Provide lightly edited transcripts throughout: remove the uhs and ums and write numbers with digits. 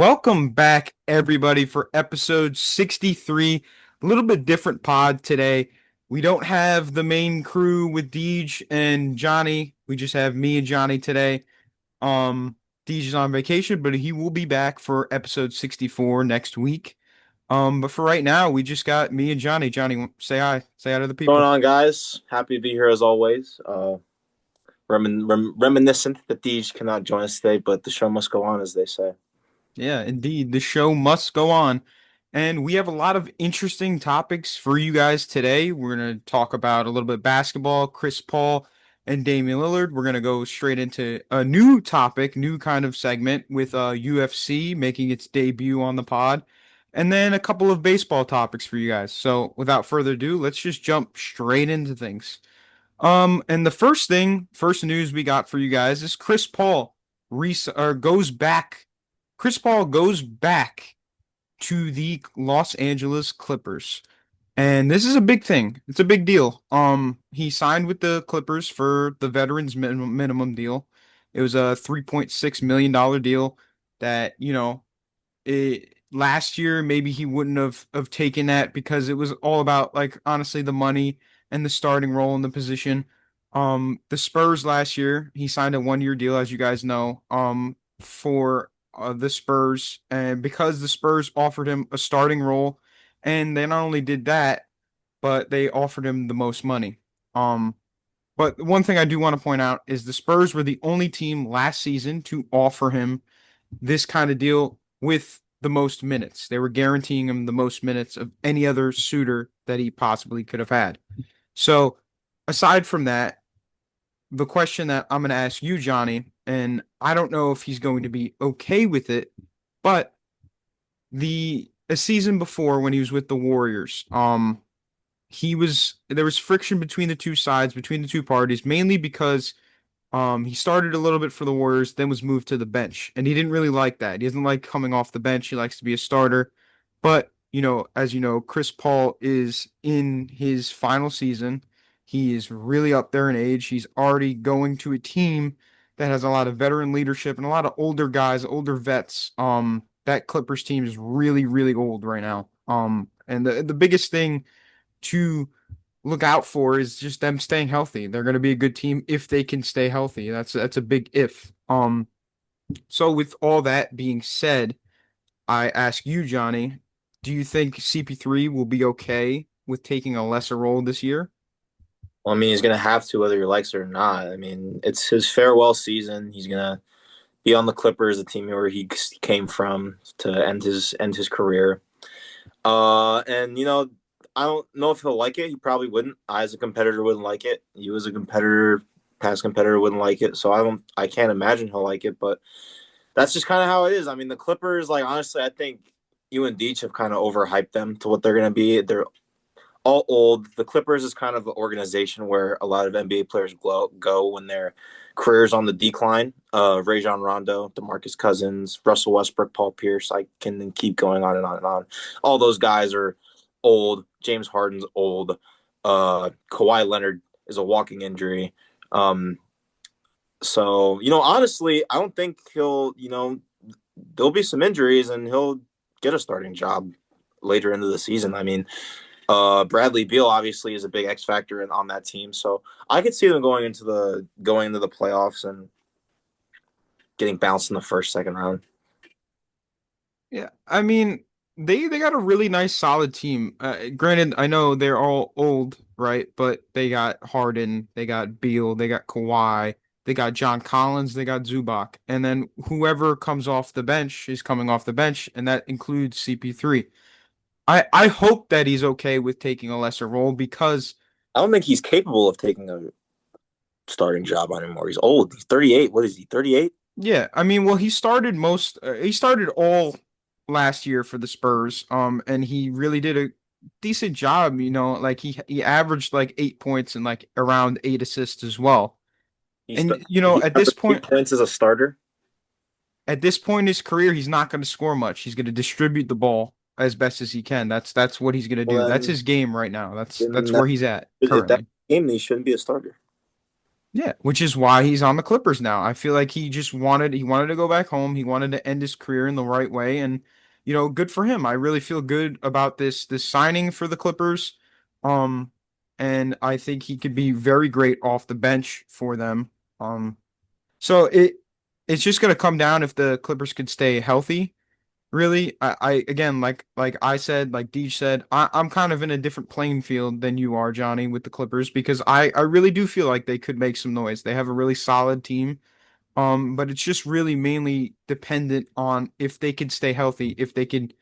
Welcome back, everybody, for episode 63. A little bit different pod today. We don't have the main crew with Deej and Johnny. We just have me and Johnny today. Deej is on vacation, but he will be back for episode 64 next week. But for right now, we just got me and Johnny. Johnny, say hi. Say hi to the Going people. on, guys? Happy to be here as always. Reminiscent that Deej cannot join us today, but the show must go on, as they say. Yeah, indeed. The show must go on. And we have a lot of interesting topics for you guys today. We're going to talk about a little bit basketball, Chris Paul and Damian Lillard. We're going to go straight into a new topic, new kind of segment with UFC making its debut on the pod. And then a couple of baseball topics for you guys. So without further ado, let's just jump straight into things. And the first news we got for you guys is Chris Paul goes back. Chris Paul goes back to the Los Angeles Clippers. And this is a big thing. It's a big deal. He signed with the Clippers for the veterans minimum deal. It was a $3.6 million deal that, last year maybe he wouldn't have taken that because it was all about like honestly the money and the starting role in the position. The Spurs last year, he signed a 1 year deal, as you guys know, for the Spurs, and because the Spurs offered him a starting role, and they not only did that, but they offered him the most money. Um, but one thing I do want to point out is the Spurs were the only team last season to offer him this kind of deal with the most minutes. They were guaranteeing him the most minutes of any other suitor that he possibly could have had. So, aside from that, the question that I'm going to ask you, Johnny, and I don't know if he's going to be okay with it, but a season before when he was with the Warriors, there was friction between the two sides, between the two parties, mainly because he started a little bit for the Warriors, then was moved to the bench, and he didn't really like that. He doesn't like coming off the bench. He likes to be a starter. But, as you know, Chris Paul is in his final season. He is really up there in age. He's already going to a team that has a lot of veteran leadership and a lot of older guys, older vets. That Clippers team is really, really old right now. And the biggest thing to look out for is just them staying healthy. They're going to be a good team if they can stay healthy. That's a big if. So with all that being said, I ask you, Johnny, do you think CP3 will be okay with taking a lesser role this year? Well, I mean, he's going to have to, whether he likes it or not. I mean, it's his farewell season. He's going to be on the Clippers, the team where he came from, to end his career. And I don't know if he'll like it. He probably wouldn't. I, as a competitor, wouldn't like it. You, as a competitor, past competitor, wouldn't like it. So I can't imagine he'll like it. But that's just kind of how it is. I mean, the Clippers, like, honestly, I think you and Deech have kind of overhyped them to what they're going to be. They're all old. The Clippers is kind of an organization where a lot of NBA players go when their careers on the decline. Rajon Rondo, DeMarcus Cousins, Russell Westbrook, Paul Pierce. I can keep going on and on and on. All those guys are old. James Harden's old. Kawhi Leonard is a walking injury. So, honestly, I don't think there'll be some injuries and he'll get a starting job later into the season. I mean, Bradley Beal obviously is a big X factor on that team, so I could see them going into the playoffs and getting bounced in the first, second round. Yeah, I mean, they got a really nice, solid team. Granted, I know they're all old, right? But they got Harden, they got Beal, they got Kawhi, they got John Collins, they got Zubac, and then whoever comes off the bench is coming off the bench, and that includes CP3. I hope that he's okay with taking a lesser role because I don't think he's capable of taking a starting job anymore. He's old. He's 38. What is he? 38? yeah, I mean, well, he started all last year for the Spurs, and he really did a decent job, like he averaged like 8 points and like around 8 assists as well. And He averaged 8 points as a starter. at this point in his career, he's not going to score much. He's going to distribute the ball as best as he can. That's what he's going to do. Well, That's his game right now. That's then where he's at if that's currently. the game, then he shouldn't be a starter. Yeah, which is why he's on the Clippers now. I feel like he wanted to go back home. He wanted to end his career in the right way, and good for him. I really feel good about this signing for the Clippers. Um, and I think he could be very great off the bench for them. So it's just gonna come down if the Clippers could stay healthy. Really, I again, like I said, like Deej said, I'm kind of in a different playing field than you are, Johnny, with the Clippers because I really do feel like they could make some noise. They have a really solid team. But it's just really mainly dependent on if they could stay healthy, if they could,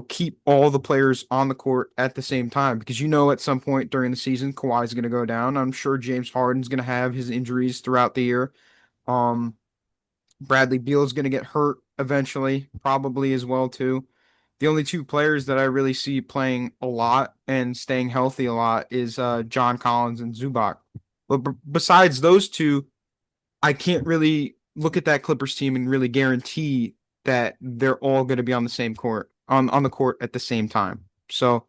keep all the players on the court at the same time. Because at some point during the season, Kawhi's going to go down. I'm sure James Harden's going to have his injuries throughout the year. Um, Bradley Beal's going to get hurt eventually, probably as well too. The only two players that I really see playing a lot and staying healthy a lot is John Collins and Zubac. But besides those two, I can't really look at that Clippers team and really guarantee that they're all going to be on the same court on the court at the same time. So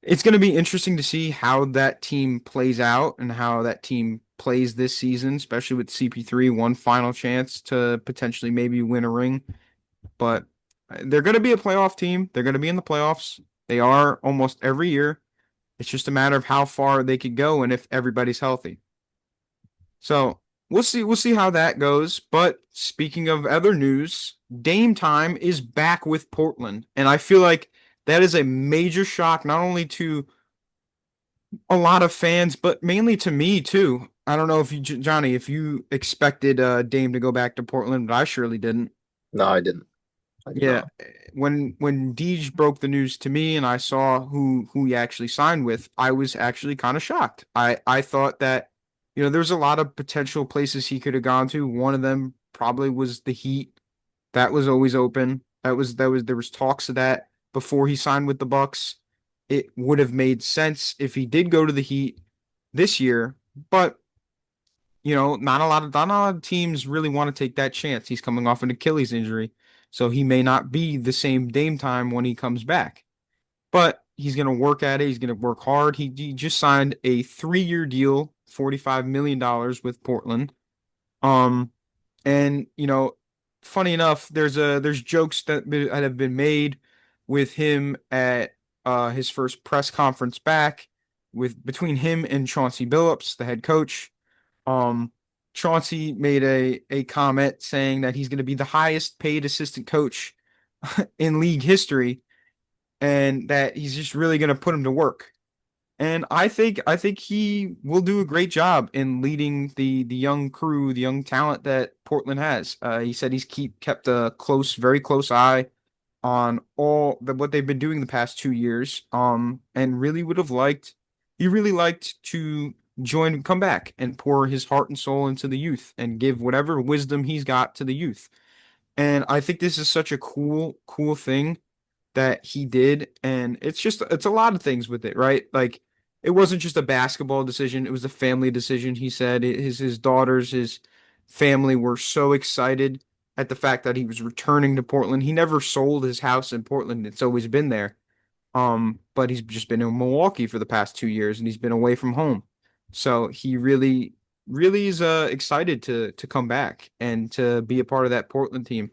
it's going to be interesting to see how that team plays out and how that team plays this season, especially with CP3, one final chance to potentially maybe win a ring. But they're going to be a playoff team. They're going to be in the playoffs. They are almost every year. It's just a matter of how far they could go and if everybody's healthy. So we'll see. We'll see how that goes. But speaking of other news, Dame Time is back with Portland, and I feel like that is a major shock, not only to a lot of fans, but mainly to me too. I don't know if you, Johnny, if you expected Dame to go back to Portland, but I surely didn't. No, I didn't. I did Yeah, not. when Deej broke the news to me and I saw who he actually signed with, I was actually kind of shocked. I thought that there's a lot of potential places he could have gone to. One of them probably was the Heat. That was always open. That was there was talks of that before he signed with the Bucks. It would have made sense if he did go to the Heat this year, but not a lot of teams really want to take that chance. He's coming off an Achilles injury, so he may not be the same Dame Time when he comes back. But he's going to work at it. He's going to work hard. He just signed a 3-year deal, $45 million with Portland. Um, and funny enough, there's jokes that have been made with him at his first press conference back with between him and Chauncey Billups, the head coach. Um, Chauncey made a comment saying that he's going to be the highest paid assistant coach in league history, and that he's just really going to put him to work. And I think he will do a great job in leading the young crew, the young talent that Portland has. He said he's kept a very close eye on what they've been doing the past 2 years. And he really liked to come back and pour his heart and soul into the youth and give whatever wisdom he's got to the youth. And I think this is such a cool thing that he did. And it's a lot of things with it, right? Like it wasn't just a basketball decision, it was a family decision. He said his daughters, his family were so excited at the fact that he was returning to Portland. He never sold his house in Portland. It's always been there. But he's just been in Milwaukee for the past 2 years and he's been away from home. So he really is excited to come back and to be a part of that Portland team.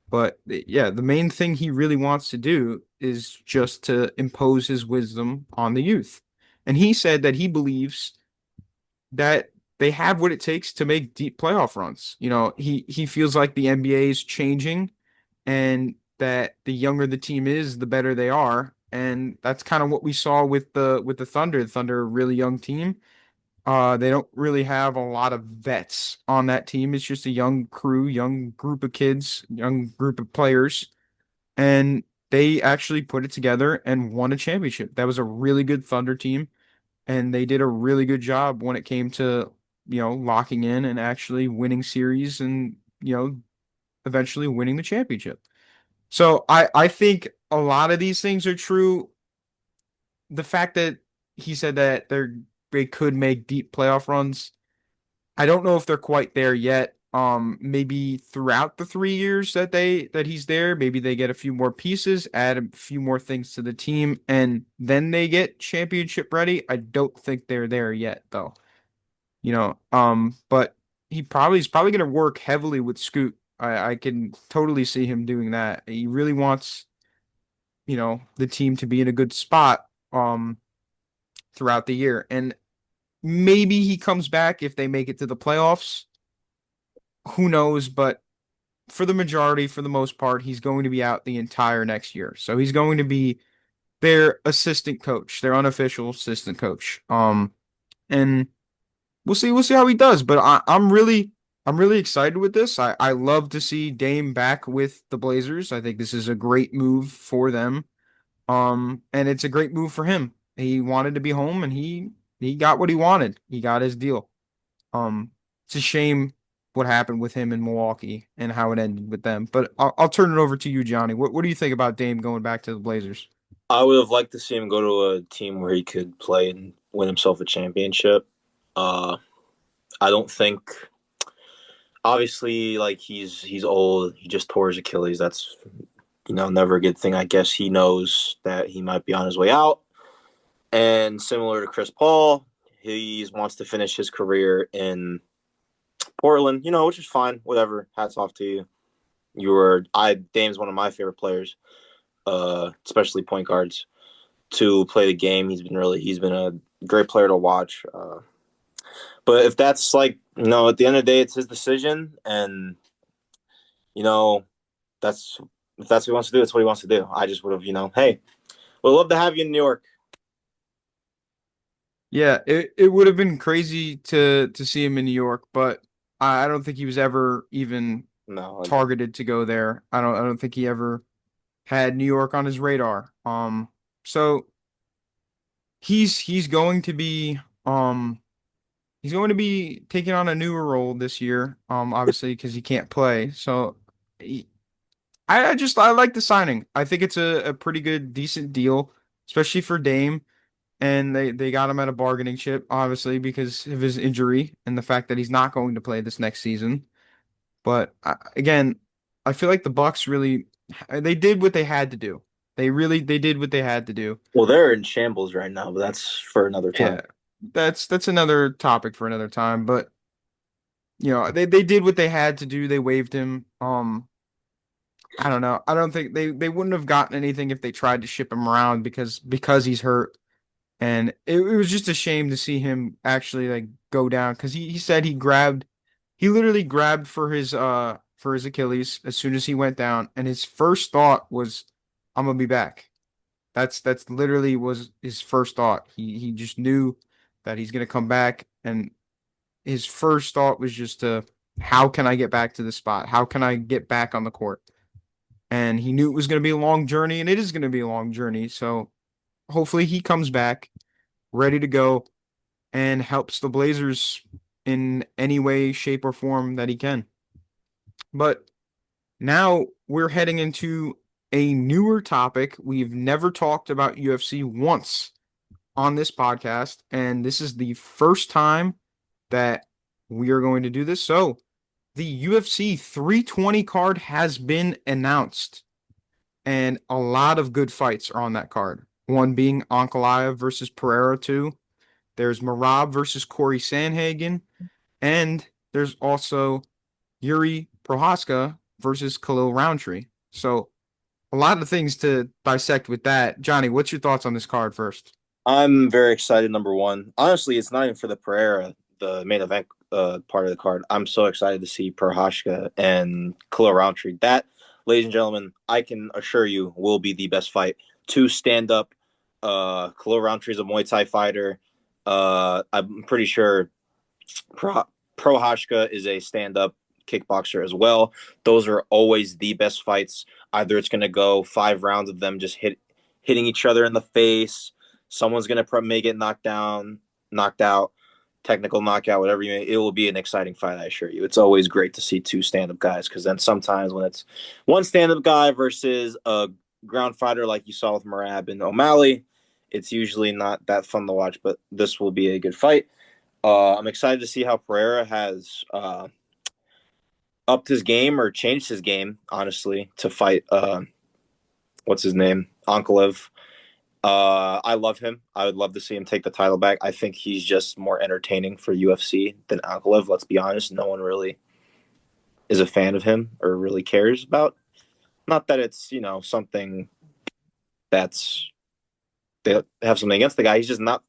But yeah, the main thing he really wants to do is just to impose his wisdom on the youth. And he said that he believes that they have what it takes to make deep playoff runs. He feels like the NBA is changing and that the younger the team is, the better they are. And that's kind of what we saw with the Thunder. The Thunder, are a really young team. They don't really have a lot of vets on that team. It's just a young crew, young group of kids, young group of players, and they actually put it together and won a championship. That was a really good Thunder team, and they did a really good job when it came to, locking in and actually winning series and, eventually winning the championship. So I think a lot of these things are true. The fact that he said that they could make deep playoff runs, I don't know if they're quite there yet. Maybe throughout the 3 years that he's there, maybe they get a few more pieces, add a few more things to the team, and then they get championship ready. I don't think they're there yet, though. But he's probably going to work heavily with Scoot. I can totally see him doing that. He really wants, the team to be in a good spot throughout the year. And maybe he comes back if they make it to the playoffs. Who knows? But for the majority, for the most part, he's going to be out the entire next year. So he's going to be their assistant coach, their unofficial assistant coach. And we'll see how he does. But I'm really excited with this. I love to see Dame back with the Blazers. I think this is a great move for them. And it's a great move for him. He wanted to be home, and he got what he wanted. He got his deal. It's a shame what happened with him in Milwaukee and how it ended with them. But I'll turn it over to you, Johnny. What do you think about Dame going back to the Blazers? I would have liked to see him go to a team where he could play and win himself a championship. Uh, I don't think, obviously, like he's old. He just tore his Achilles. That's never a good thing. I guess he knows that he might be on his way out. And similar to Chris Paul, he wants to finish his career in Portland. Which is fine. Whatever. Hats off to you. Dame's one of my favorite players, especially point guards, to play the game. He's been a great player to watch. But if that's like, at the end of the day, it's his decision, and you know, that's if that's what he wants to do, that's what he wants to do. I just would have, hey, we'd love to have you in New York. Yeah, it would have been crazy to see him in New York, but I don't think he was ever even No, targeted to go there. I don't think he ever had New York on his radar. So he's going to be he's going to be taking on a newer role this year. Obviously because he can't play. So he, I like the signing. I think it's a pretty good, decent deal, especially for Dame. And they got him at a bargaining chip, obviously, because of his injury and the fact that he's not going to play this next season. But again, I feel like the Bucks really they did what they had to do. They did what they had to do. well, they're in shambles right now, but that's for another time. Yeah, that's another topic for another time. But they did what they had to do. They waived him. I don't know. I don't think they wouldn't have gotten anything if they tried to ship him around because he's hurt. And it was just a shame to see him actually like go down because he said he literally grabbed for his Achilles as soon as he went down, and his first thought was, I'm gonna be back. That's literally was his first thought. He just knew that he's gonna come back, and his first thought was just to how can I get back to the spot? How can I get back on the court? And he knew it was gonna be a long journey, and it is gonna be a long journey. So hopefully he comes back ready to go and helps the Blazers in any way, shape, or form that he can. But now we're heading into a newer topic. We've never talked about UFC once on this podcast, and this is the first time that we are going to do this. So, the UFC 320 card has been announced, and a lot of good fights are on that card. One being Ankalaev versus Pereira 2. There's Marab versus Corey Sandhagen, and there's also Yuri Prohaska versus Khalil Roundtree. So a lot of things to dissect with that. Johnny, what's your thoughts on this card first? I'm very excited. Number one, honestly, it's not even for the Pereira, the main event part of the card. I'm so excited to see Prohashka and Khalil Roundtree. That, ladies and gentlemen, I can assure you, will be the best fight. Two stand up. Khalil Roundtree is a Muay Thai fighter. I'm pretty sure Prohashka is a stand up kickboxer as well. Those are always the best fights. Either it's going to go 5 rounds of them just hitting each other in the face. Someone's going to make it knocked down, knocked out, technical knockout, whatever you may. It will be an exciting fight, I assure you. It's always great to see two stand-up guys because then sometimes when it's one stand-up guy versus a ground fighter like you saw with Marab and O'Malley, it's usually not that fun to watch, but this will be a good fight. I'm excited to see how Pereira has upped his game or changed his game, honestly, to fight what's his name, Ankalev. I love him. I would love to see him take the title back. I think he's just more entertaining for UFC than Ankalaev. Let's be honest. No one really is a fan of him or really cares about. Not that it's something that's they have something against the guy. He's just not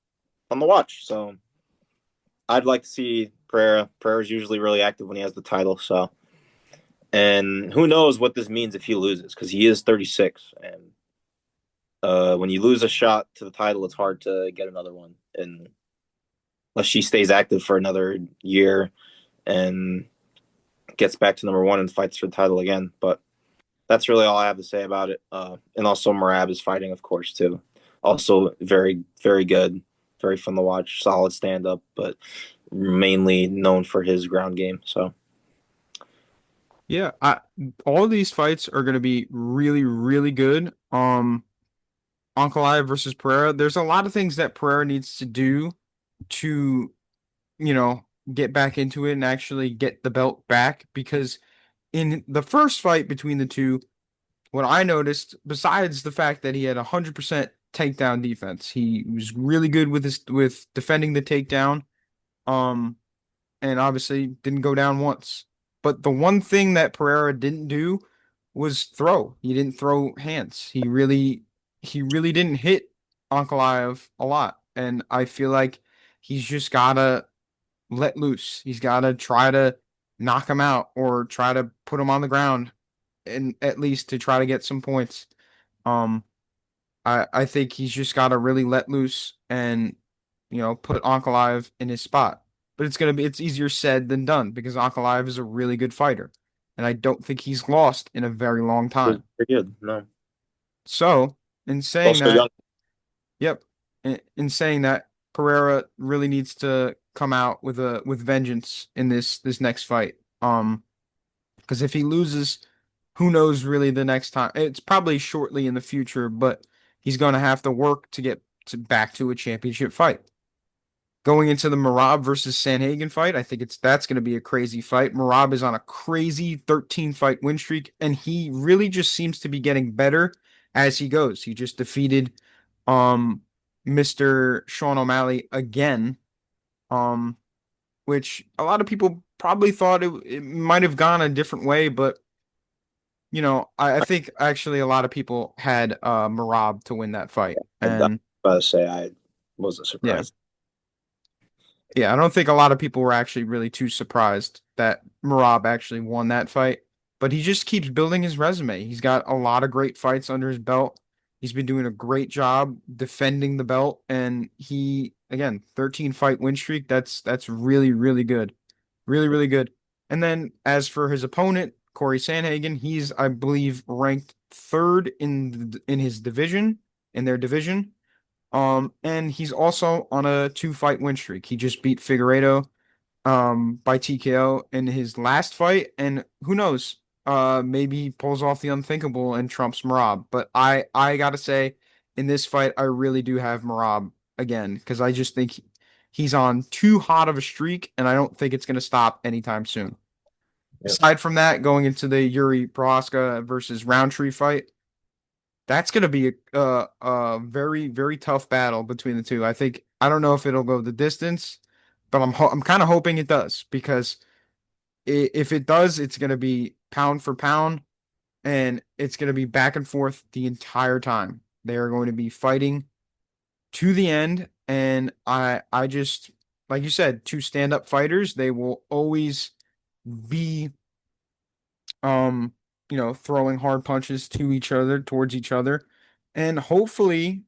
on the watch. So I'd like to see Pereira. Pereira's usually really active when he has the title. So and who knows what this means if he loses because he is 36 and when you lose a shot to the title, it's hard to get another one. And unless she stays active for another year and gets back to number one and fights for the title again. But that's really all I have to say about it. And also, Merab is fighting, of course, too. Also, very, very good, very fun to watch. Solid stand up, but mainly known for his ground game. So, Yeah, all of these fights are going to be really, really good. Ankalaev versus Pereira. There's a lot of things that Pereira needs to do to, you know, get back into it and actually get the belt back because in the first fight between the two, what I noticed, besides the fact that he had 100% takedown defense, he was really good with defending the takedown. Um, and obviously didn't go down once. But the one thing that Pereira didn't do was throw. He didn't throw hands. He really didn't hit Ankalaev a lot. And I feel like he's just gotta let loose. He's gotta try to knock him out or try to put him on the ground and at least to try to get some points. Um, I think he's just gotta really let loose and put Ankalaev in his spot. But it's easier said than done because Ankalaev is a really good fighter. And I don't think he's lost in a very long it's time. pretty good. No, So, in saying also young. that, yep, in saying that, Pereira really needs to come out with vengeance in this next fight. Because if he loses, who knows really the next time? It's probably shortly in the future, but he's going to have to work to get back to a championship fight. Going into the Marab versus Sanhagen fight, I think that's going to be a crazy fight. Marab is on a crazy 13 fight win streak, and he really just seems to be getting better as he goes. He just defeated um Mr. Sean O'Malley again, um, which a lot of people probably thought it might have gone a different way, but I think actually a lot of people had Marab to win that fight. I'm And about to say I wasn't yeah. surprised. Yeah, I don't think a lot of people were actually really too surprised that Marab actually won that fight, but he just keeps building his resume. He's got a lot of great fights under his belt. He's been doing a great job defending the belt, and again, 13 fight win streak. That's really, really good. Really, really good. And then as for his opponent, Corey Sandhagen, he's, I believe, ranked third in his division, in their division. And he's also on a 2 fight win streak. He just beat Figueiredo by TKO in his last fight, and who knows? Maybe he pulls off the unthinkable and trumps Marab. But I gotta say, in this fight, I really do have Marab again because I just think he's on too hot of a streak, and I don't think it's gonna stop anytime soon. Yep. Aside from that, going into the Yuri Prohaska versus Roundtree fight. That's going to be a very, very tough battle between the two. I don't know if it'll go the distance, but I'm kind of hoping it does because if it does, it's going to be pound for pound and it's going to be back and forth the entire time. They are going to be fighting to the end, and I just like you said, two stand-up fighters, they will always be um, throwing hard punches to each other, towards each other. And hopefully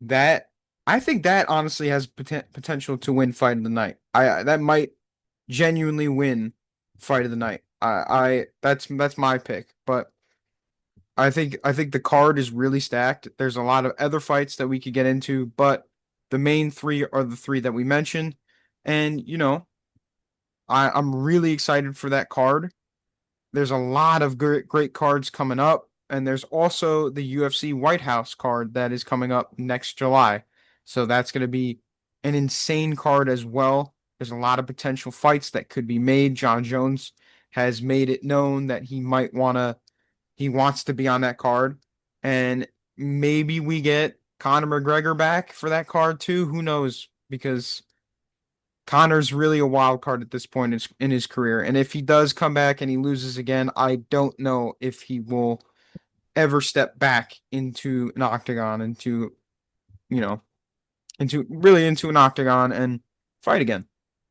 that I think that honestly has potential to win fight of the night. That might genuinely win fight of the night. That's my pick, but I think the card is really stacked. There's a lot of other fights that we could get into, but the main three are the three that we mentioned. And I'm really excited for that card. There's a lot of great cards coming up, and there's also the UFC White House card that is coming up next July. So that's going to be an insane card as well. There's a lot of potential fights that could be made. John Jones has made it known that he wants to be on that card. And maybe we get Conor McGregor back for that card too. Who knows? Because Connor's really a wild card at this point in his career. And if he does come back and he loses again, I don't know if he will ever step back into an octagon, you know, into an octagon and fight again.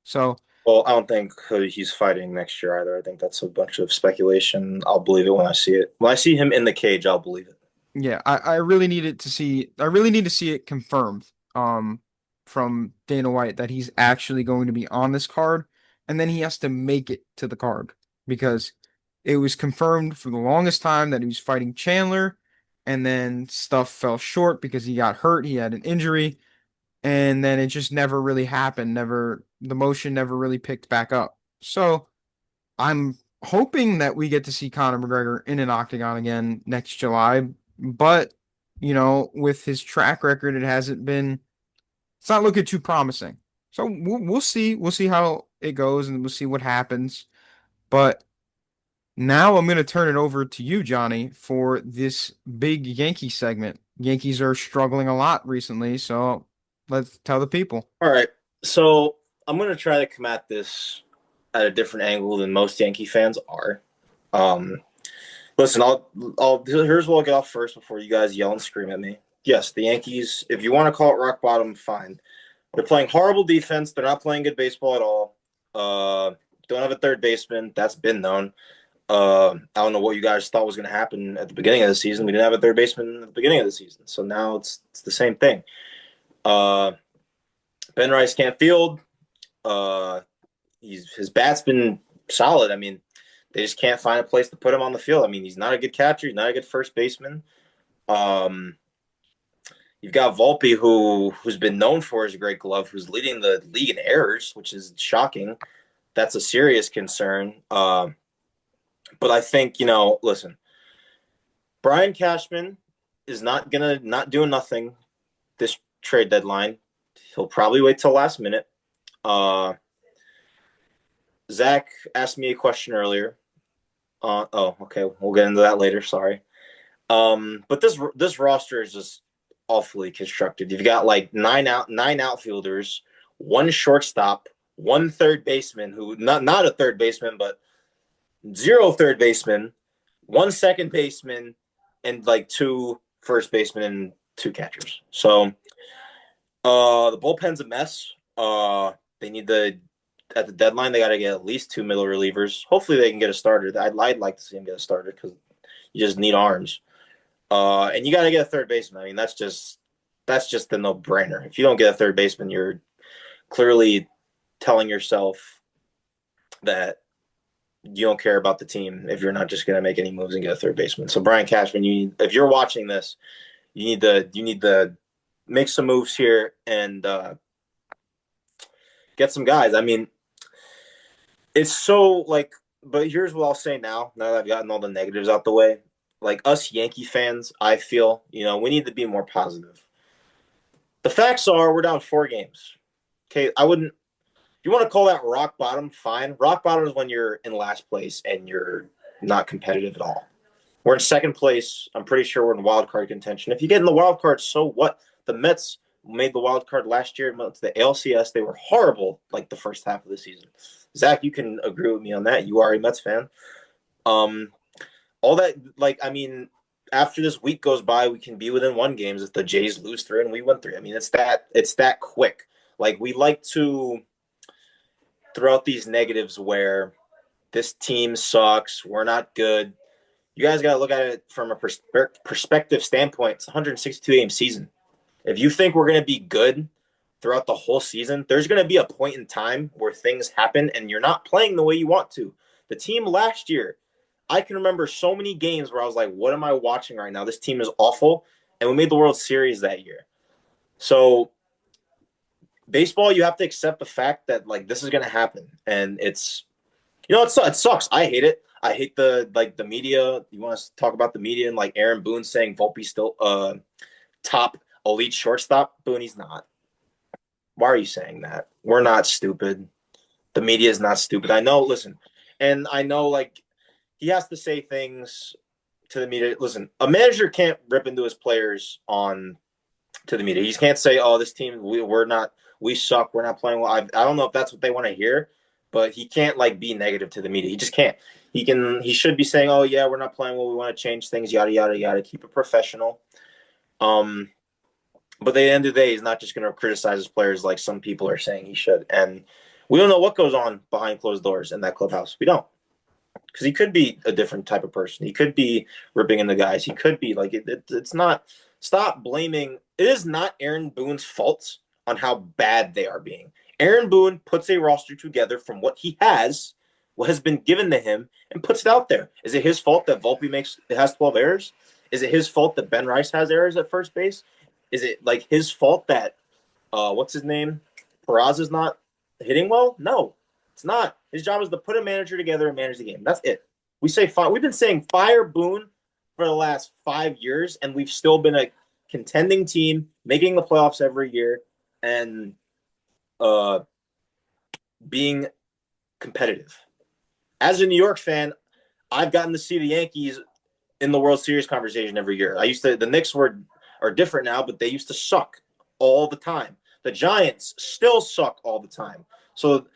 So Well, I don't think he's fighting next year either. I think that's a bunch of speculation. I'll believe it when I see it. When I see him in the cage, I'll believe it. yeah, I really need to see it confirmed from Dana White that he's actually going to be on this card, and then he has to make it to the card because it was confirmed for the longest time that he was fighting Chandler, and then stuff fell short because he got hurt, he had an injury, and then it just never really happened. The motion never really picked back up. So I'm hoping that we get to see Conor McGregor in an octagon again next July, but with his track record, it's not looking too promising. So we'll see. We'll see how it goes and we'll see what happens. But now I'm going to turn it over to you, Johnny, for this big Yankee segment. Yankees are struggling a lot recently, so let's tell the people. All right. So I'm going to try to come at this at a different angle than most Yankee fans are. Um, Listen, here's what I'll get off first before you guys yell and scream at me. Yes, the Yankees, if you want to call it rock bottom, fine. They're playing horrible defense. They're not playing good baseball at all. Don't have a third baseman. That's been known. I don't know what you guys thought was going to happen at the beginning of the season. We didn't have a third baseman at the beginning of the season. So now it's the same thing. Uh, Ben Rice can't field. Uh, his bat's been solid. I mean, they just can't find a place to put him on the field. I mean, he's not a good catcher. He's not a good first baseman. Um, you've got Volpe, who's been known for his great glove, who's leading the league in errors, which is shocking. That's a serious concern. But I think, listen, Brian Cashman is not doing nothing this trade deadline. He'll probably wait till last minute. Zach asked me a question earlier. Okay, we'll get into that later. Sorry. But this roster is just awfully constructed. You've got like nine outfielders, one shortstop, one third baseman who not a third baseman, but zero third baseman, one second baseman, and like two first basemen and two catchers. So the bullpen's a mess. They need at the deadline they got to get at least two middle relievers. Hopefully they can get a starter. I'd like to see them get a starter because you just need arms. And you got to get a third baseman. I mean, that's just the no-brainer. If you don't get a third baseman, you're clearly telling yourself that you don't care about the team if you're not just going to make any moves and get a third baseman. So Brian Cashman, if you're watching this, you need to make some moves here and get some guys. I mean, it's so like, but here's what I'll say now that I've gotten all the negatives out the way. Like us Yankee fans, I feel, we need to be more positive. The facts are we're down 4 games. Okay, I wouldn't. If you want to call that rock bottom, fine. Rock bottom is when you're in last place and you're not competitive at all. We're in second place. I'm pretty sure we're in wild card contention. If you get in the wild card, so what? The Mets made the wild card last year to the ALCS. They were horrible like the first half of the season. Zach, you can agree with me on that. You are a Mets fan. All that, like, I mean, after this week goes by, we can be within 1 game if the Jays lose 3 and we win 3. I mean, it's that quick. Like, we like to throw out these negatives where this team sucks, we're not good. You guys got to look at it from a perspective standpoint. It's a 162-game season. If you think we're going to be good throughout the whole season, there's going to be a point in time where things happen and you're not playing the way you want to. The team last year, I can remember so many games where I was like, what am I watching right now? This team is awful. And we made the World Series that year. So baseball, you have to accept the fact that like this is going to happen. And it sucks. I hate it. I hate the media. You want to talk about the media and like Aaron Boone saying Volpe's still top elite shortstop? Boone, he's not. Why are you saying that? We're not stupid. The media is not stupid. I know, listen, and I know like he has to say things to the media. Listen, a manager can't rip into his players on to the media. He can't say, "Oh, this team, we're not, we suck, we're not playing well." I don't know if that's what they want to hear, but he can't like be negative to the media. He just can't. He should be saying, "Oh yeah, we're not playing well. We want to change things." Yada yada yada. Keep it professional. Um, but at the end of the day, he's not just going to criticize his players like some people are saying he should. And we don't know what goes on behind closed doors in that clubhouse. We don't, because he could be a different type of person. He could be ripping into guys. He could be like it's not. Stop blaming. It is not Aaron Boone's fault on how bad they are being. Aaron Boone puts a roster together from what he has, what has been given to him, and puts it out there. Is it his fault that Volpe has 12 errors? Is it his fault that Ben Rice has errors at first base? Is it like his fault that what's his name? Peraza's not hitting well? No, it's not. His job is to put a manager together and manage the game. That's it. We've been saying fire Boone for the last 5 years, and we've still been a contending team, making the playoffs every year, and being competitive. As a New York fan, I've gotten to see the Yankees in the World Series conversation every year. The Knicks are different now, but they used to suck all the time. The Giants still suck all the time. So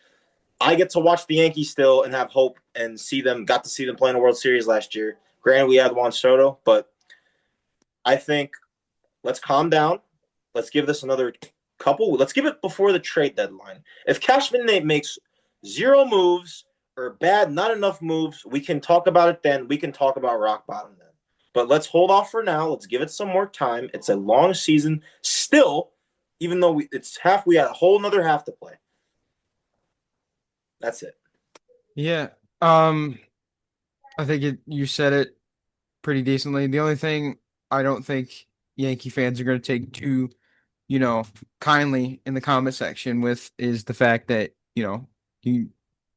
I get to watch the Yankees still and have hope and got to see them play in the World Series last year. Granted, we had Juan Soto, but I think let's calm down. Let's give this another couple. Let's give it before the trade deadline. If Cashman makes zero moves or not enough moves, we can talk about it then. We can talk about rock bottom then. But let's hold off for now. Let's give it some more time. It's a long season still, even though it's half. We had a whole another half to play. That's it. Yeah. I think you said it pretty decently. The only thing I don't think Yankee fans are going to take too, you know, kindly in the comment section with is the fact that, you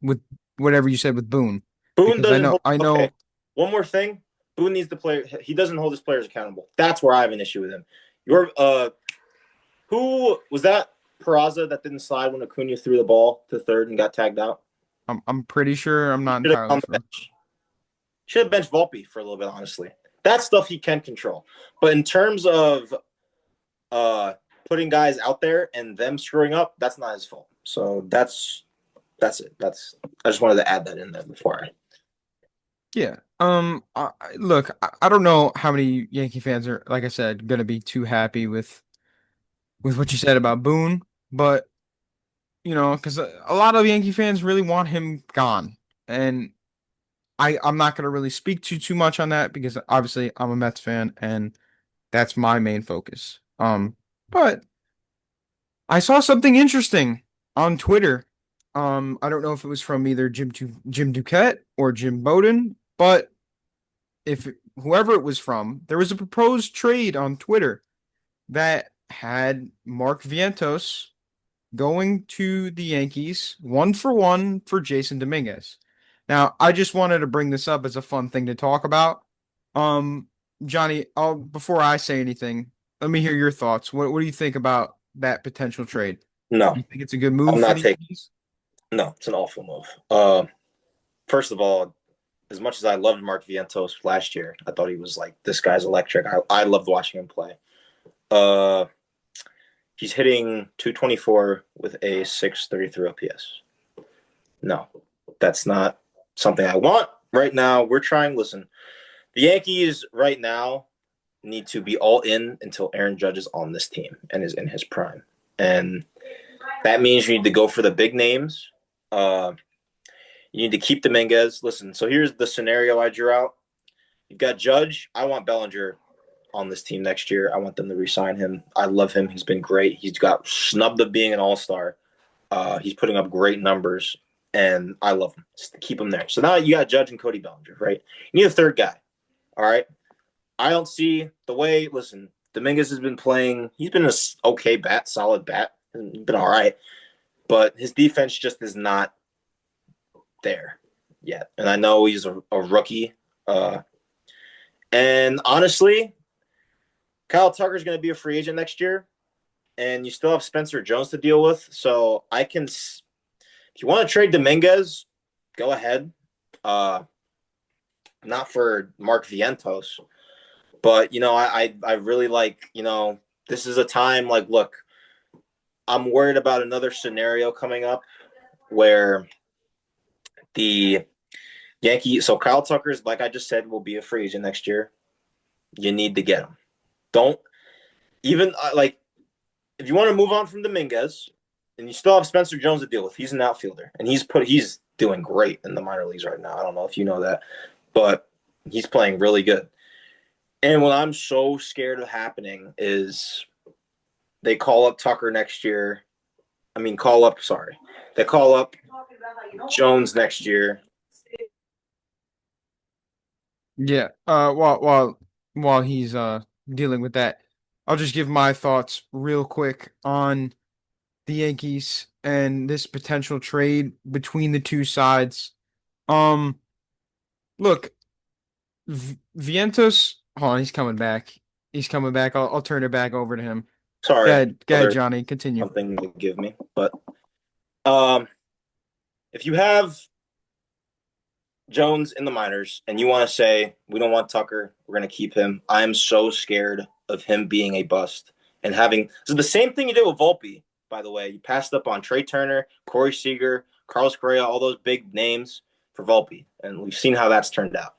with whatever you said with Boone, Boone because I doesn't know hold. I Okay, know one more thing. Boone needs to play. He doesn't hold his players accountable. That's where I have an issue with him. Who was that? Peraza that didn't slide when Acuna threw the ball to third and got tagged out. I'm pretty sure I'm He not should have entirely on the sure. bench. Should have benched Volpe for a little bit, honestly. That stuff he can control. But in terms of putting guys out there and them screwing up, that's not his fault. So that's it. I just wanted to add that in there before I. Yeah. Look, I don't know how many Yankee fans are, like I said, gonna be too happy with what you said about Boone, but because a lot of Yankee fans really want him gone, and I'm not gonna really speak too much on that because obviously I'm a Mets fan and that's my main focus. But I saw something interesting on Twitter. I don't know if it was from either Jim Duquette or Jim Bowden, but if whoever it was from, there was a proposed trade on Twitter that had Mark Vientos going to the Yankees 1-for-1 for Jason Dominguez. Now, I just wanted to bring this up as a fun thing to talk about. Um, Johnny, before I say anything, let me hear your thoughts. What do you think about that potential trade? No, You think it's a good I'm move for not the taking. Yankees? No, it's an awful move. First of all, as much as I loved Mark Vientos last year, I thought he was like this guy's electric. I loved watching him play. Uh, he's hitting 224 with a 633 OPS. No, that's not something I want right now. We're trying. Listen, the Yankees right now need to be all in until Aaron Judge is on this team and is in his prime, and that means you need to go for the big names. You need to keep Dominguez. Listen, so here's the scenario I drew out. You've got Judge. I want Bellinger on this team next year. I want them to re-sign him. I love him. He's been great. He's got snubbed of being an all-star. He's putting up great numbers, and I love him. Just keep him there. So now you got Judge and Cody Bellinger, right? You need a third guy. All right. I don't see the way. Listen, Dominguez has been playing. He's been a okay bat, solid bat. He's been all right, but his defense just is not there yet. And I know he's a rookie. And honestly, Kyle Tucker's going to be a free agent next year, and you still have Spencer Jones to deal with. So if you want to trade Dominguez, go ahead. not for Mark Vientos, but I really like this is a time like look, I'm worried about another scenario coming up where the Yankees. So Kyle Tucker's, like I just said, will be a free agent next year. You need to get him. Don't even like if you want to move on from Dominguez, and you still have Spencer Jones to deal with. He's an outfielder, and he's doing great in the minor leagues right now. I don't know if you know that, but he's playing really good. And what I'm so scared of happening is they call up Tucker next year. I mean, call up. Sorry, they call up Jones next year. Yeah. While he's dealing with that, I'll just give my thoughts real quick on the Yankees and this potential trade between the two sides. Um, Look, Vientos, hold on, he's coming back. He's coming back. I'll turn it back over to him. Sorry, Go ahead, other Johnny. Continue. something to give me, but um, if you have Jones in the minors and you want to say we don't want Tucker, we're going to keep him. I am so scared of him being a bust and having so the same thing you did with Volpe. By the way, you passed up on Trey Turner, Corey Seager, Carlos Correa, all those big names for Volpe, and we've seen how that's turned out.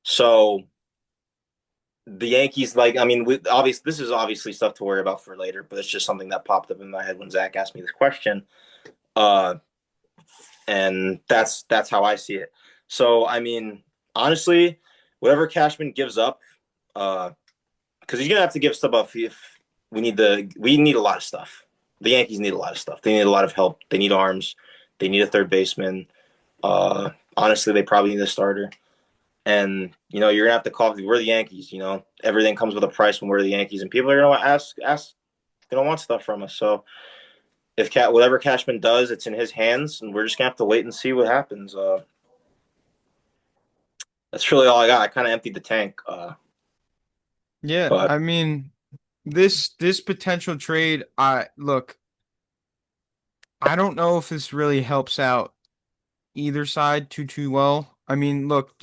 So the Yankees, like, I mean, obviously this is obviously stuff to worry about for later, but it's just something that popped up in my head when Zach asked me this question. Uh, and that's how I see it. So I mean, honestly, whatever Cashman gives up, because he's gonna have to give stuff up if we need a lot of stuff. The Yankees need a lot of stuff. They need a lot of help. They need arms. They need a third baseman. Honestly, they probably need a starter. And you're gonna have to call. We're the Yankees. Everything comes with a price when we're the Yankees, and people are gonna ask. They don't want stuff from us. So if whatever Cashman does, it's in his hands, and we're just gonna have to wait and see what happens. That's really all I got. I kind of emptied the tank, Yeah, but I mean, this potential trade, I look, I don't know if this really helps out either side too well. I mean, look,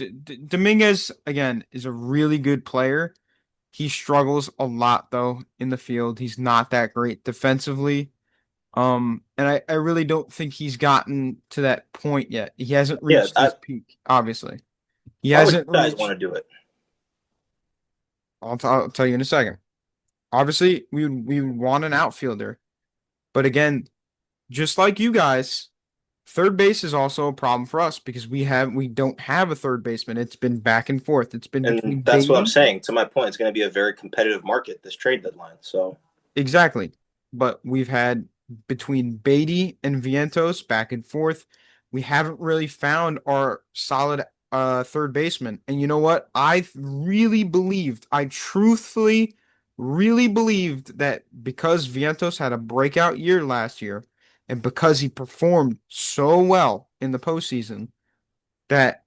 Dominguez again is a really good player. He struggles a lot though in the field. He's not that great defensively. And I really don't think he's gotten to that point yet. He hasn't yeah, reached his peak, obviously. He why would you hasn't guys want reached, to do it? I'll tell you in a second. Obviously, we would want an outfielder. But again, just like you guys, third base is also a problem for us because we don't have a third baseman. It's been back and forth. It's been And between that's what I'm Beatty. saying. To my point, it's going to be a very competitive market this trade deadline. So Exactly. But we've had between Beatty and Vientos back and forth. We haven't really found our solid third baseman. And you know what? I truthfully really believed that because Vientos had a breakout year last year and because he performed so well in the postseason, that,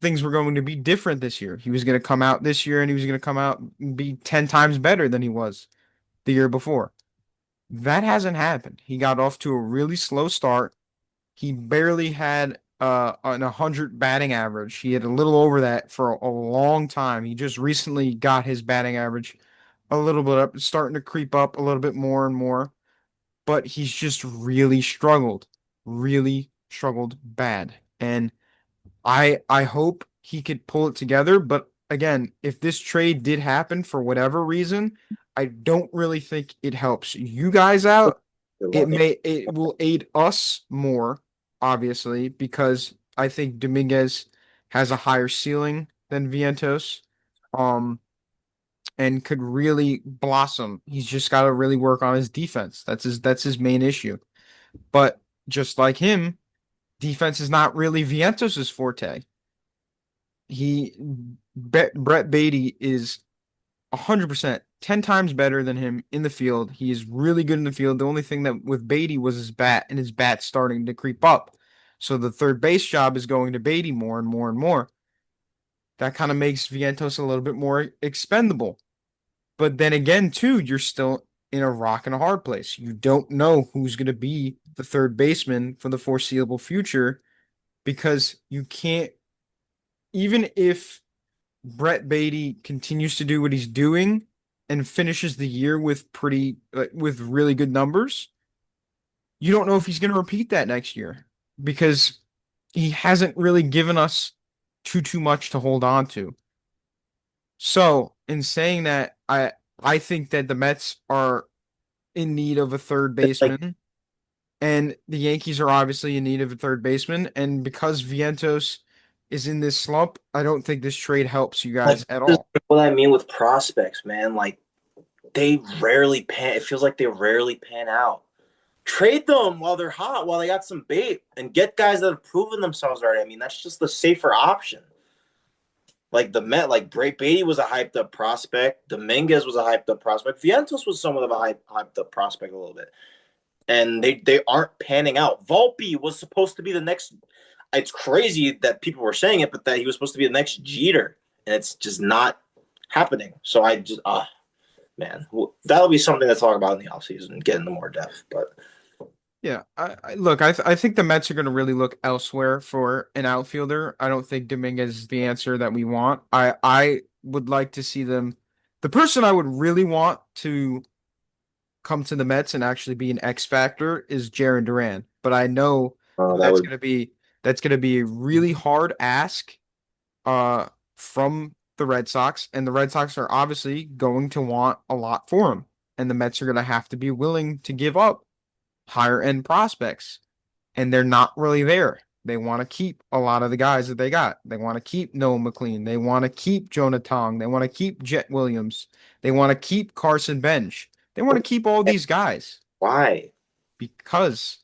things were going to be different this year. He was going to come out this year and he was going to come out and be 10 times better than he was the year before. That hasn't happened. He got off to a really slow start. He barely had an 100 batting average. He had a little over that for a long time. He just recently got his batting average a little bit up, starting to creep up a little bit more and more. But he's just really struggled bad. And I hope he could pull it together, but again, if this trade did happen for whatever reason, I don't really think it helps you guys out. good luck. It will aid us more, obviously, because I think Dominguez has a higher ceiling than Vientos, um, and could really blossom. He's just got to really work on his defense. That's his main issue. But just like him, defense is not really Vientos's forte. Brett Beatty is 100%, 10 times better than him in the field. He is really good in the field. The only thing that with Beatty was his bat, and his bat's starting to creep up. So the third base job is going to Beatty more and more and more. That kind of makes Vientos a little bit more expendable. But then again, too, you're still in a rock and a hard place. You don't know who's going to be the third baseman for the foreseeable future because you can't even if Brett Beatty continues to do what he's doing and finishes the year with with really good numbers, you don't know if he's going to repeat that next year because he hasn't really given us too much to hold on to. So, in saying that, I think that the Mets are in need of a third It's like baseman, and the Yankees are obviously in need of a third baseman. And because Vientos is in this slump, I don't think this trade helps you like guys at this is all. what I mean with prospects, man. Like they rarely pan. It feels like they rarely pan out. Trade them while they're hot, while they got some bait, and get guys that have proven themselves already. I mean, that's just the safer option. Like the Met, like Bray Beatty was a hyped up prospect. Dominguez was a hyped up prospect. Vientos was somewhat of a hyped up prospect a little bit, and they aren't panning out. Volpe was supposed to be the next. It's crazy that people were saying it, but that he was supposed to be the next Jeter, and it's just not happening. So I just man, that'll be something to talk about in the offseason, get into more depth. But Yeah, look, I think the Mets are going to really look elsewhere for an outfielder. I don't think Dominguez is the answer that we want. I would like to see them. The person I would really want to come to the Mets and actually be an X factor is Jaron Duran. But I know that that would that's gonna be a really hard ask uh from the Red Sox, and the Red Sox are obviously going to want a lot for him, and the Mets are gonna have to be willing to give up higher end prospects, and they're not really there. They want to keep a lot of the guys that they got. They want to keep Noah McLean. They want to keep Jonah Tong. They want to keep Jet Williams. They want to keep Carson Bench. They want to keep all these guys why because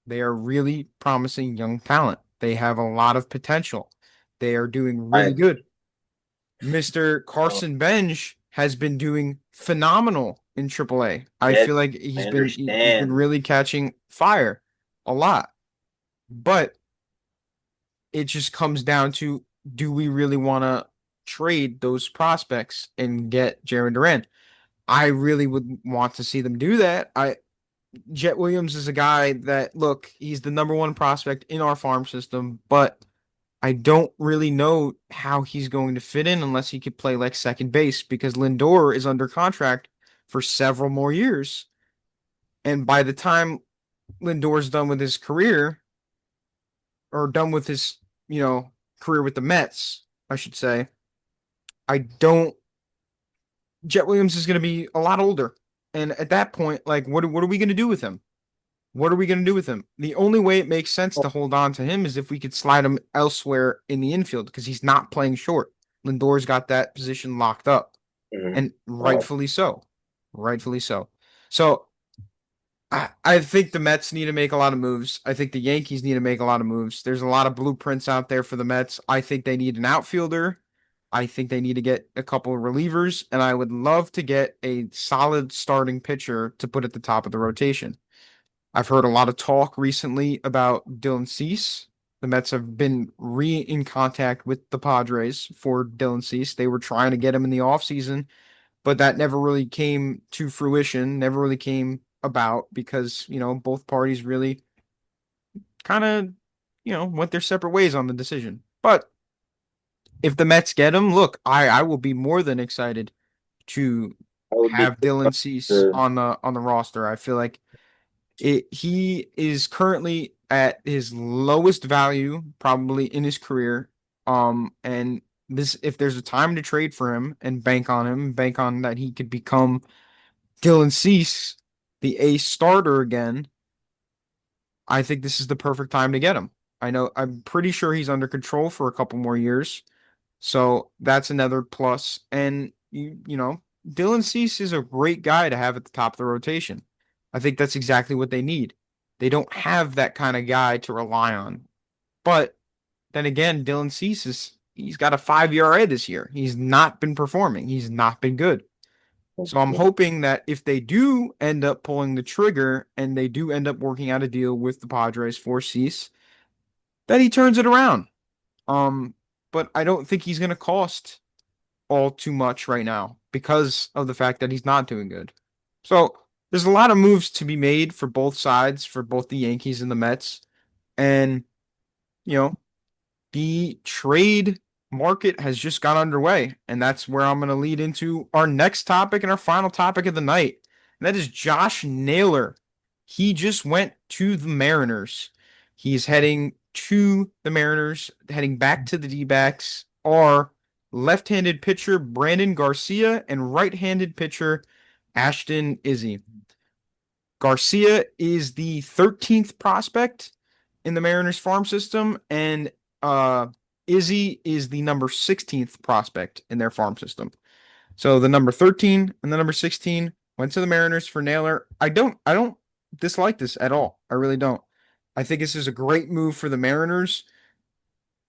they are really promising young talent. They have a lot of potential. They are doing really I good. Mr. Carson Bench has been doing phenomenal in AAA. I get feel like I he's been understand. really catching fire a lot. But it just comes down to, do we really want to trade those prospects and get Jaron Duran? I really would want to see them do that. I Jet Williams is a guy that, look, he's the number one prospect in our farm system, but I don't really know how he's going to fit in unless he could play like second base because Lindor is under contract for several more years. And by the time Lindor's done with his career, or done with his, you know, career with the Mets, I should say, I don't. Jet Williams is going to be a lot older, and at that point, like, what are we going to do with him? What are we going to do with him? The only way it makes sense to hold on to him is if we could slide him elsewhere in the infield because he's not playing short. Lindor's got that position locked up, Mm-hmm. and Well, rightfully so. Rightfully so. So I think the Mets need to make a lot of moves. I think the Yankees need to make a lot of moves. There's a lot of blueprints out there for the Mets. I think they need an outfielder. I think they need to get a couple of relievers, and I would love to get a solid starting pitcher to put at the top of the rotation. I've heard a lot of talk recently about Dylan Cease. The Mets have been in contact with the Padres for Dylan Cease. They were trying to get him in the offseason, but that never really came to fruition, never really came about because, both parties really kind of, went their separate ways on the decision. But if the Mets get him, look, I will be more than excited to I would be have Dylan Cease the on the roster. I feel like he is currently at his lowest value probably in his career. And this, if there's a time to trade for him and bank on that he could become Dylan Cease, the ace starter again, I think this is the perfect time to get him. I'm pretty sure he's under control for a couple more years. So that's another plus. And Dylan Cease is a great guy to have at the top of the rotation. I think that's exactly what they need. They don't have that kind of guy to rely on. But then again, Dylan Cease he's got a 5 ERA this year. He's not been performing. He's not been good. So I'm hoping that if they do end up pulling the trigger and they do end up working out a deal with the Padres for Cease, that he turns it around. Um, but I don't think he's going to cost all too much right now because of the fact that he's not doing good. So there's a lot of moves to be made for both sides, for both the Yankees and the Mets. And, you know, the trade market has just got underway. And that's where I'm going to lead into our next topic and our final topic of the night. And that is Josh Naylor. He just went to the Mariners. He's heading to the Mariners, heading back to the D-backs are left-handed pitcher Brandon Garcia and right-handed pitcher Ashton Izzy. Garcia is the 13th prospect in the Mariners farm system, and Izzy is the number 16th prospect in their farm system. So the number 13 and the number 16 went to the Mariners for Naylor. I don't dislike this at all. I really don't. I think this is a great move for the Mariners.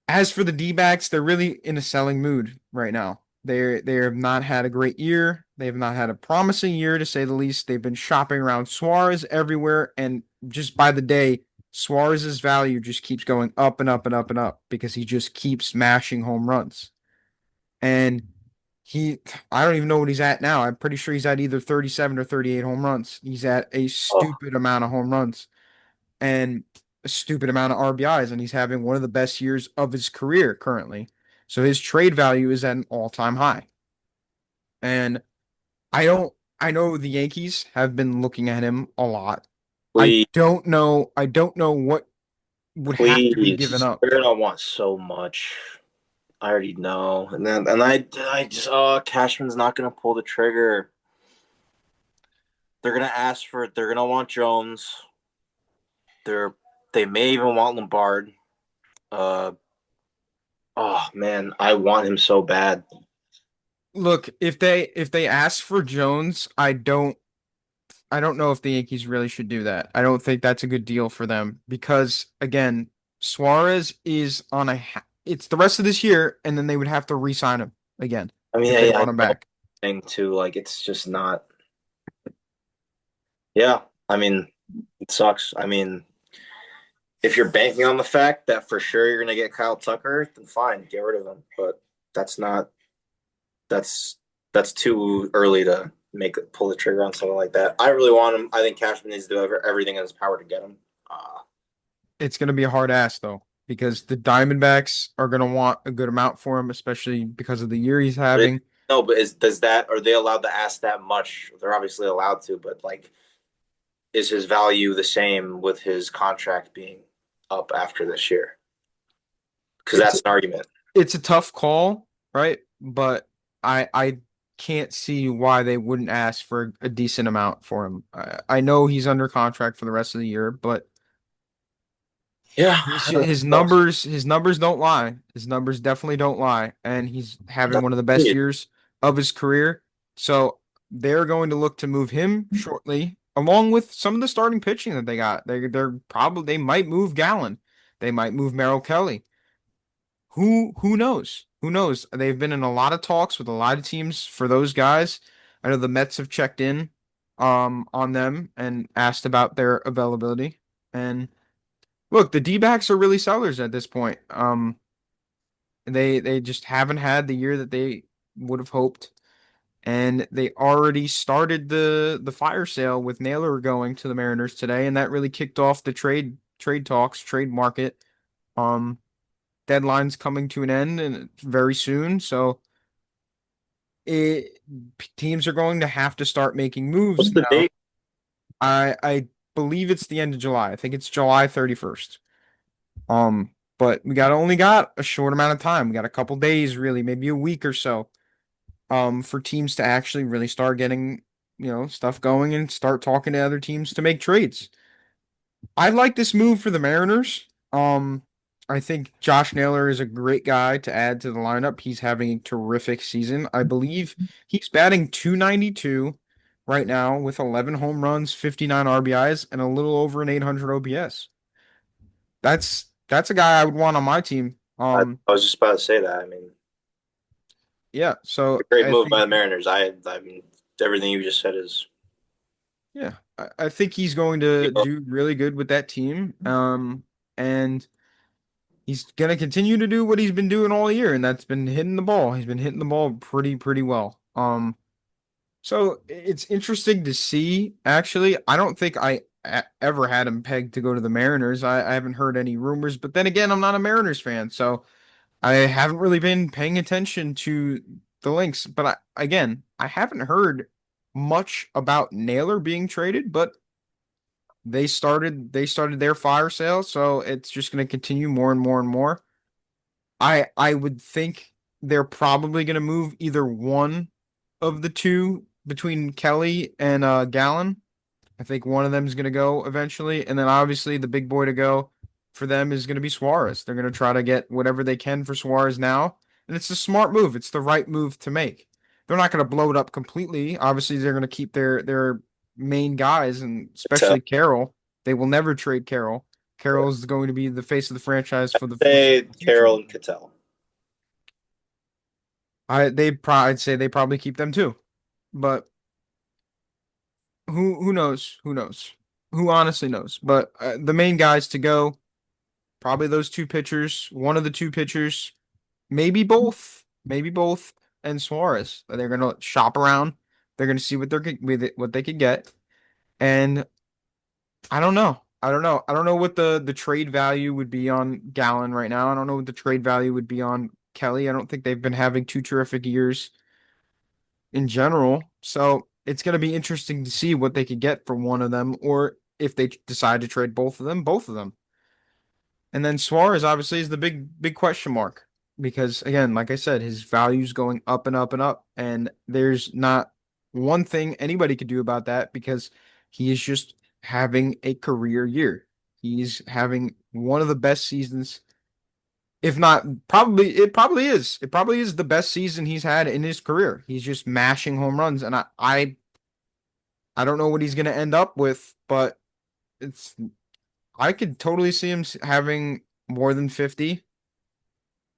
As for the D-backs, they're really in a selling mood right now. They have not had a great year. They have not had a promising year to say the least. They've been shopping around Suarez everywhere, and just by the day, Suarez's value just keeps going up and up and up and up because he just keeps smashing home runs. And he, I don't even know what he's at now. I'm pretty sure he's at either 37 or 38 home runs. He's at a Oh, stupid amount of home runs and a stupid amount of RBIs, and he's having one of the best years of his career currently. So his trade value is at an all-time high. And I know the Yankees have been looking at him a lot. please, I don't know what would have to be given please. up. They're gonna want so much. I already know. I just Cashman's not gonna pull the trigger. They're gonna ask for it. They're gonna want Jones. They're they may even want Lombard. Uh oh man, I want him so bad. Look, if they ask for Jones, I don't know if the Yankees really should do that. I don't think that's a good deal for them because again, Suarez is on it's the rest of this year and then they would have to re-sign him again I mean, if they I want him know back. thing too. Like it's just not. Yeah, I mean, it sucks. I mean, if you're banking on the fact that for sure you're gonna get Kyle Tucker, then fine, get rid of him. But that's not. That's that's too early to pull the trigger on something like that. I really want him. I think Cashman needs to do everything in his power to get him. It's going to be a hard ass though because the Diamondbacks are going to want a good amount for him, especially because of the year he's But having. no, but is does that are they allowed to ask that much? They're obviously allowed to, but like, is his value the same with his contract being up after this year? Because It's that's an argument. it's a tough call, right? But I can't see why they wouldn't ask for a decent amount for him. I know he's under contract for the rest of the year, but Yeah, his numbers don't lie. His numbers definitely don't lie, and he's having one of the best That's years of his career. So they're going to look to move him shortly, along with some of the starting pitching that they got. They might move Gallen, they might move Merrill Kelly. Who knows? Who knows? They've been in a lot of talks with a lot of teams for those guys. I know the Mets have checked in on them and asked about their availability. And look, the D-backs are really sellers at this point. They just haven't had the year that they would have hoped, and they already started the fire sale with Naylor going to the Mariners today, and that really kicked off the trade talks, trade market. Um, Deadline's coming to an end and very soon, so it teams are going to have to start making moves what's the now. date? I believe it's the end of July. I think it's July 31st. But we only got a short amount of time. We got a couple days, really, maybe a week or so, for teams to actually really start getting, stuff going and start talking to other teams to make trades. I like this move for the Mariners. I think Josh Naylor is a great guy to add to the lineup. He's having a terrific season. I believe he's batting 292 right now with 11 home runs, 59 RBIs, and a little over an 800 OPS. That's a guy I would want on my team. I was just about to say that. I mean, Yeah, a so great I move by think the Mariners. I mean, everything you just said is. yeah, I think he's going to do really good with that team. And he's gonna continue to do what he's been doing all year, and that's been hitting the ball. He's been hitting the ball pretty well. So it's interesting to see. Actually, I don't think ever had him pegged to go to the Mariners. I haven't heard any rumors, but then again, I'm not a Mariners fan, so I haven't really been paying attention to the links, but I haven't heard much about Naylor being traded, but they started their fire sale, so it's just going to continue more and more and more. I would think they're probably going to move either one of the two between Kelly and Gallon. I think one of them is going to go eventually, and then obviously the big boy to go for them is going to be Suarez. They're going to try to get whatever they can for Suarez now, and it's a smart move. It's the right move to make. They're not going to blow it up completely. Obviously, they're going to keep their main guys, and To especially Carroll. They will never trade Carroll. Carroll is going to be the face of the franchise for the say foreseeable future. Carroll and Cattell. I'd say they probably keep them too, but who knows? Who knows? Who honestly knows? But the main guys to go, probably those two pitchers, one of the two pitchers, maybe both, and Suarez. They're gonna shop around. They're gonna see what they could get, and I don't know. I don't know. I don't know what the trade value would be on Gallon right now. I don't know what the trade value would be on Kelly. I don't think they've been having two terrific years in general. So it's going to be interesting to see what they could get for one of them, or if they decide to trade both of them, both of them. And then Suarez obviously is the big question mark because again, like I said, his value's going up and up and up, and there's not one thing anybody could do about that because he is just having a career year. He's having one of the best seasons, if not probably is. It probably is the best season he's had in his career. He's just mashing home runs, and I don't know what he's going to end up with, but it's I could totally see him having more than 50.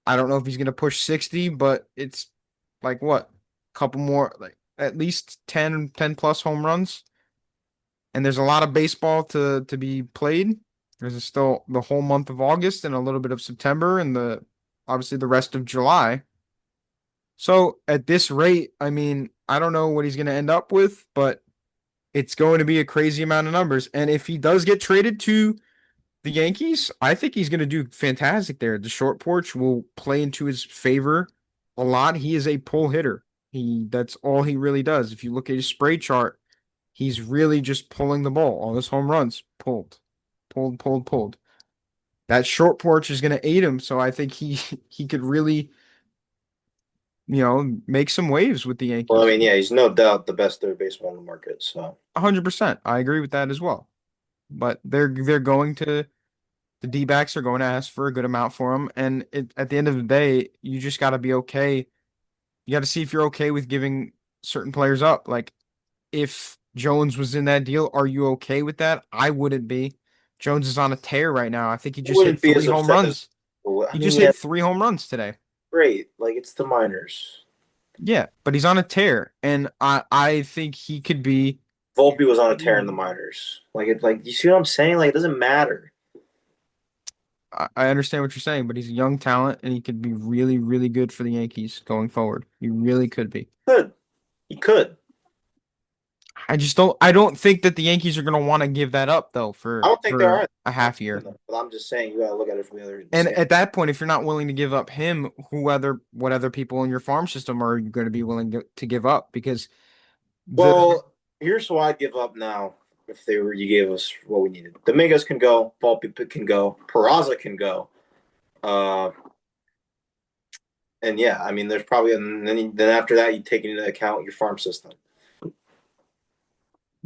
I don't know if he's going to push 60, but it's like what? Couple more, like at least 10 plus home runs. And there's a lot of baseball to be played. There's still the whole month of August and a little bit of September and the obviously the rest of July. So at this rate, I mean, I don't know what he's going to end up with, but it's going to be a crazy amount of numbers. And if he does get traded to the Yankees, I think he's going to do fantastic there. The short porch will play into his favor a lot. He is a pull hitter. That's all he really does. If you look at his spray chart, he's really just pulling the ball. All his home runs pulled, pulled, pulled, pulled. That short porch is going to aid him, so I think he could really, make some waves with the Well, I Yankees. mean, yeah, he's no doubt the best third baseman on the market. So 100%. I agree with that as well. But they're going to the D-backs are going to ask for a good amount for him, and at the end of the day, you just got to be okay. You got to see if you're okay with giving certain players up. Like if Jones was in that deal, are you okay with that? I wouldn't be. Jones is on a tear right now. I think he I just hit wouldn't be three as home upset as. runs. I He mean, just yeah, hit three home runs today. great. Like it's the minors. Yeah, but he's on a tear, and I think he could be. Volpe was on a tear in the minors. Like you see what I'm saying? Like it doesn't matter. I understand what you're saying, but he's a young talent, and he could be really, really good for the Yankees going forward. He really could be. Could he could? I don't think that the Yankees are going to want to give that up though I for don't think there are. a half year. But I'm just saying you gotta look at it from the other And stand. at that point, if you're not willing to give up him, what other people in your farm system are you going to be willing to give up? Because the Well, here's why I'd give up now if they were you gave us what we needed. Dominguez can go, Volpe can go, Peraza can go. Uh, and yeah, I mean, there's probably and then after that, you take into account your farm system.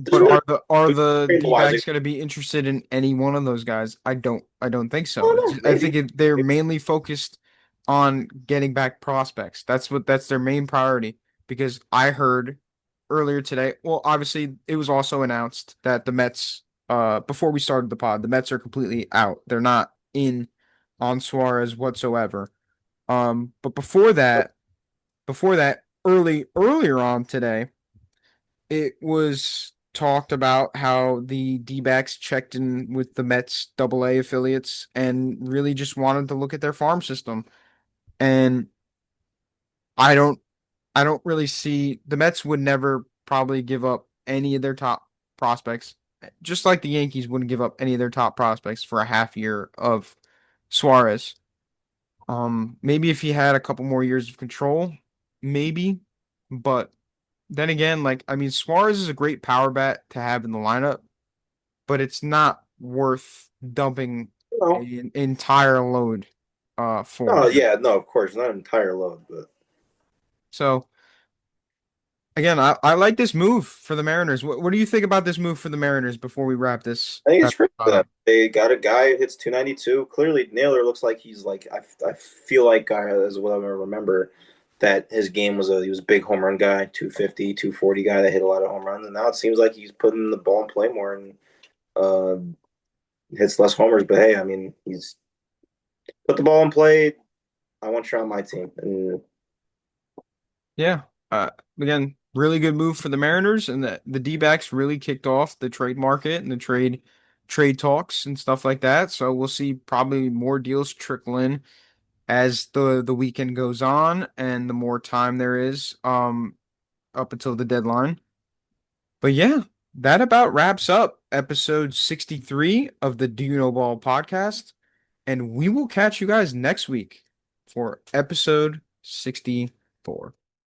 There's but really are the wise. D-backs going to be interested in any one of those guys? I don't think I so. don't know. I think Maybe. they're mainly focused on getting back prospects. That's their main priority. Because I heard earlier today, well, obviously it was also announced that the Mets, before we started the pod, the Mets are completely out. They're not in on Suarez whatsoever. But before that, earlier on today, it was talked about how the D-backs checked in with the Mets AA affiliates and really just wanted to look at their farm system. And I don't I don't really see the Mets would never probably give up any of their top prospects, just like the Yankees wouldn't give up any of their top prospects for a half year of Suarez. Maybe if he had a couple more years of control, maybe. But then again, like I mean, Suarez is a great power bat to have in the lineup, but it's not worth dumping No, an entire load for. no, yeah, no, of course, not an entire load, but So again, I like this move for the Mariners. What do you think about this move for the Mariners before we I think it's great wrap for them. up? They got a guy who hits 292. Clearly, Naylor looks like he's like I feel like as what I remember that his game was he was a big home run guy, 250, 240 guy that hit a lot of home runs, and now it seems like he's putting the ball in play more and uh, hits less homers. But hey, I mean, he's put the ball in play. I want you on my team, and Yeah. Uh, Again, really good move for the Mariners, and the D-backs really kicked off the trade market and the trade talks and stuff like that. So we'll see probably more deals trickle in as the weekend goes on and the more time there is up until the deadline. But yeah, that about wraps up episode 63 of the Do You Know Ball podcast. And we will catch you guys next week for episode 64.